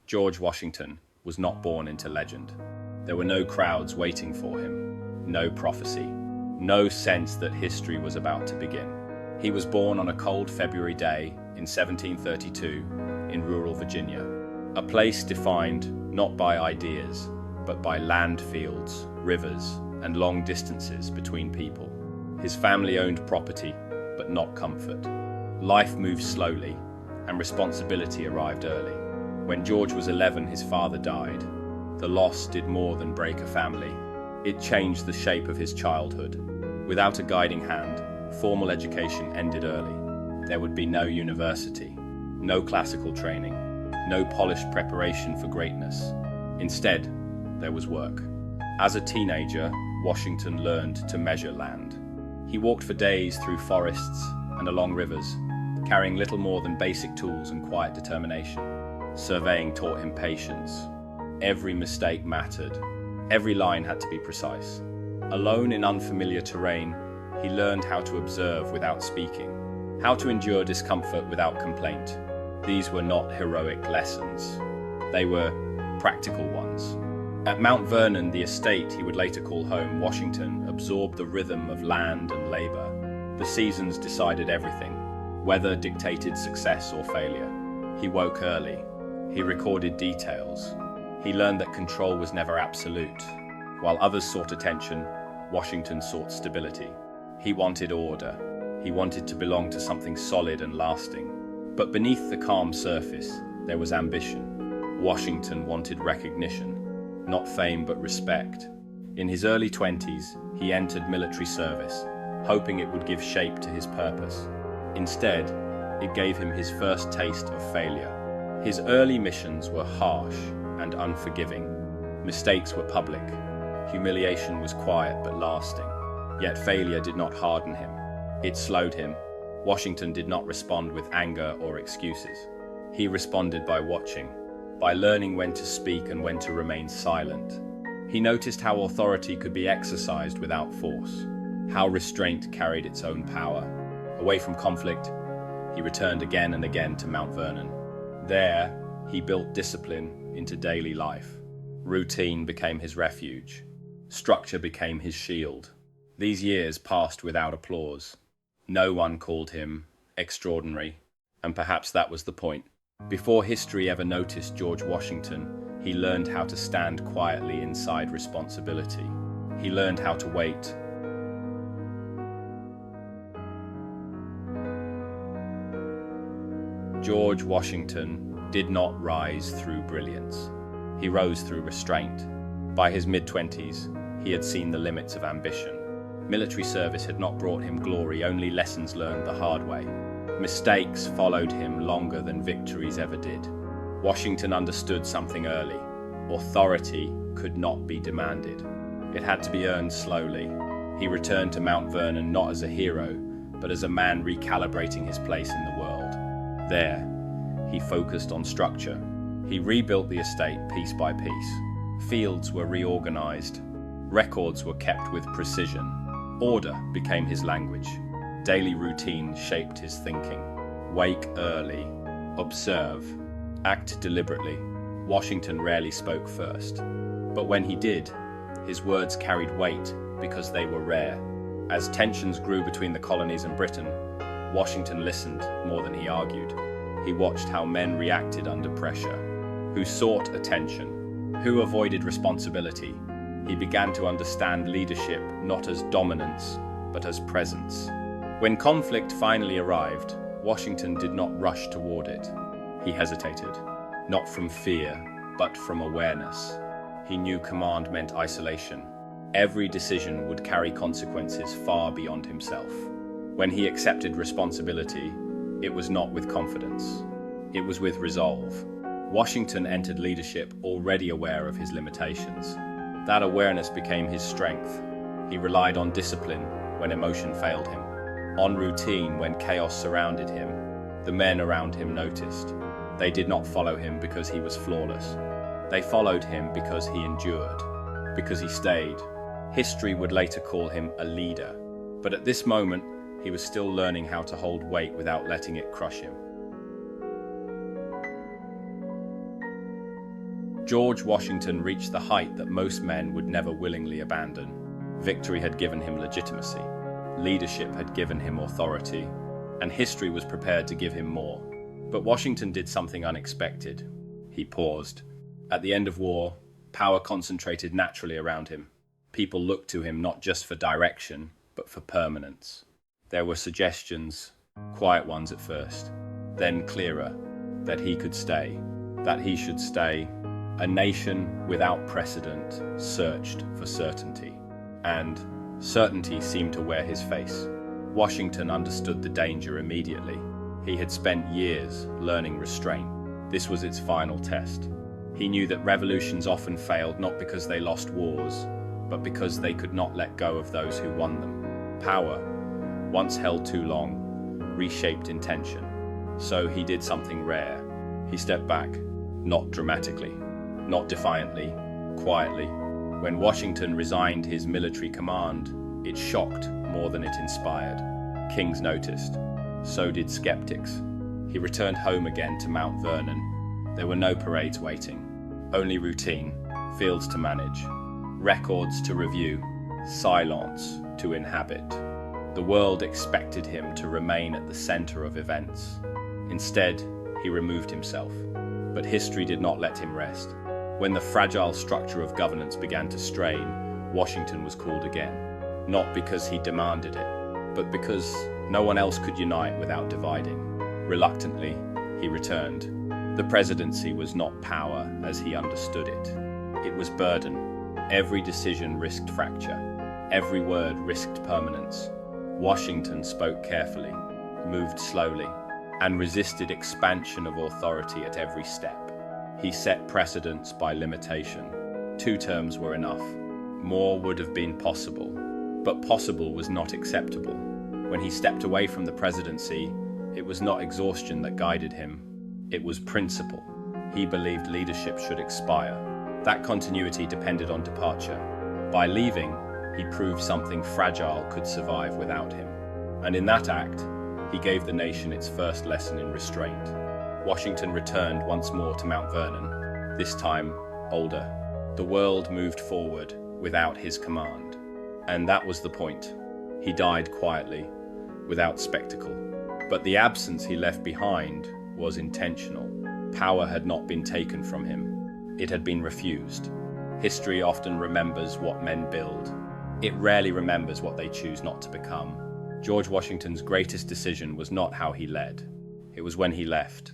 George Washington was not born into legend. There were no crowds waiting for him, no prophecy, no sense that history was about to begin. He was born on a cold February day in 1732 in rural Virginia, a place defined not by ideas, but by land fields, rivers, and long distances between people. His family owned property, but not comfort. Life moved slowly, and responsibility arrived early. When George was 11, his father died. The loss did more than break a family. It changed the shape of his childhood. Without a guiding hand, formal education ended early. There would be no university, no classical training, no polished preparation for greatness. Instead, there was work. As a teenager, Washington learned to measure land. He walked for days through forests and along rivers, carrying little more than basic tools and quiet determination. Surveying taught him patience. Every mistake mattered. Every line had to be precise. Alone in unfamiliar terrain, he learned how to observe without speaking, how to endure discomfort without complaint. These were not heroic lessons. They were practical ones. At Mount Vernon, the estate he would later call home, Washington absorbed the rhythm of land and labor. The seasons decided everything. Weather dictated success or failure. He woke early. He recorded details. He learned that control was never absolute. While others sought attention, Washington sought stability. He wanted order. He wanted to belong to something solid and lasting. But beneath the calm surface, there was ambition. Washington wanted recognition. Not fame, but respect. In his early 20s, he entered military service, hoping it would give shape to his purpose. Instead, it gave him his first taste of failure. His early missions were harsh and unforgiving. Mistakes were public. Humiliation was quiet but lasting. Yet failure did not harden him. It slowed him. Washington did not respond with anger or excuses. He responded by watching, by learning when to speak and when to remain silent. He noticed how authority could be exercised without force, how restraint carried its own power. Away from conflict, he returned again and again to Mount Vernon. There, he built discipline into daily life. Routine became his refuge. Structure became his shield. These years passed without applause. No one called him extraordinary, and perhaps that was the point. Before history ever noticed George Washington, he learned how to stand quietly inside responsibility. He learned how to wait. George Washington did not rise through brilliance. He rose through restraint. By his mid-20s, he had seen the limits of ambition. Military service had not brought him glory, only lessons learned the hard way. Mistakes followed him longer than victories ever did. Washington understood something early. Authority could not be demanded. It had to be earned slowly. He returned to Mount Vernon not as a hero, but as a man recalibrating his place in the world. There, he focused on structure. He rebuilt the estate piece by piece. Fields were reorganized. Records were kept with precision. Order became his language. Daily routine shaped his thinking. Wake early. Observe. Act deliberately. Washington rarely spoke first. But when he did, his words carried weight because they were rare. As tensions grew between the colonies and Britain, Washington listened more than he argued. He watched how men reacted under pressure, who sought attention, who avoided responsibility. He began to understand leadership not as dominance, but as presence. When conflict finally arrived, Washington did not rush toward it. He hesitated, not from fear, but from awareness. He knew command meant isolation. Every decision would carry consequences far beyond himself. When he accepted responsibility, it was not with confidence. It was with resolve. Washington entered leadership already aware of his limitations. That awareness became his strength. He relied on discipline when emotion failed him, on routine when chaos surrounded him. The men around him noticed. They did not follow him because he was flawless. They followed him because he endured, because he stayed. History would later call him a leader, but at this moment, he was still learning how to hold weight without letting it crush him. George Washington reached the height that most men would never willingly abandon. Victory had given him legitimacy, leadership had given him authority, and history was prepared to give him more. But Washington did something unexpected. He paused. At the end of war, power concentrated naturally around him. People looked to him not just for direction, but for permanence. There were suggestions, quiet ones at first, then clearer, that he could stay, that he should stay. A nation without precedent searched for certainty, and certainty seemed to wear his face. Washington understood the danger immediately. He had spent years learning restraint. This was its final test. He knew that revolutions often failed not because they lost wars, but because they could not let go of those who won them. Power, once held too long, reshaped intention. So he did something rare. He stepped back, not dramatically, not defiantly, quietly. When Washington resigned his military command, it shocked more than it inspired. Kings noticed. So did skeptics. He returned home again to Mount Vernon. There were no parades waiting, only routine, fields to manage, records to review, silence to inhabit. The world expected him to remain at the center of events. Instead, he removed himself. But history did not let him rest. When the fragile structure of governance began to strain, Washington was called again. Not because he demanded it, but because no one else could unite without dividing. Reluctantly, he returned. The presidency was not power as he understood it. It was burden. Every decision risked fracture. Every word risked permanence. Washington spoke carefully, moved slowly, and resisted expansion of authority at every step. He set precedents by limitation. 2 terms were enough. More would have been possible, but possible was not acceptable. When he stepped away from the presidency, it was not exhaustion that guided him. It was principle. He believed leadership should expire. That continuity depended on departure. By leaving, he proved something fragile could survive without him. And in that act, he gave the nation its first lesson in restraint. Washington returned once more to Mount Vernon, this time older. The world moved forward without his command. And that was the point. He died quietly, without spectacle. But the absence he left behind was intentional. Power had not been taken from him. It had been refused. History often remembers what men build. It rarely remembers what they choose not to become. George Washington's greatest decision was not how he led. It was when he left.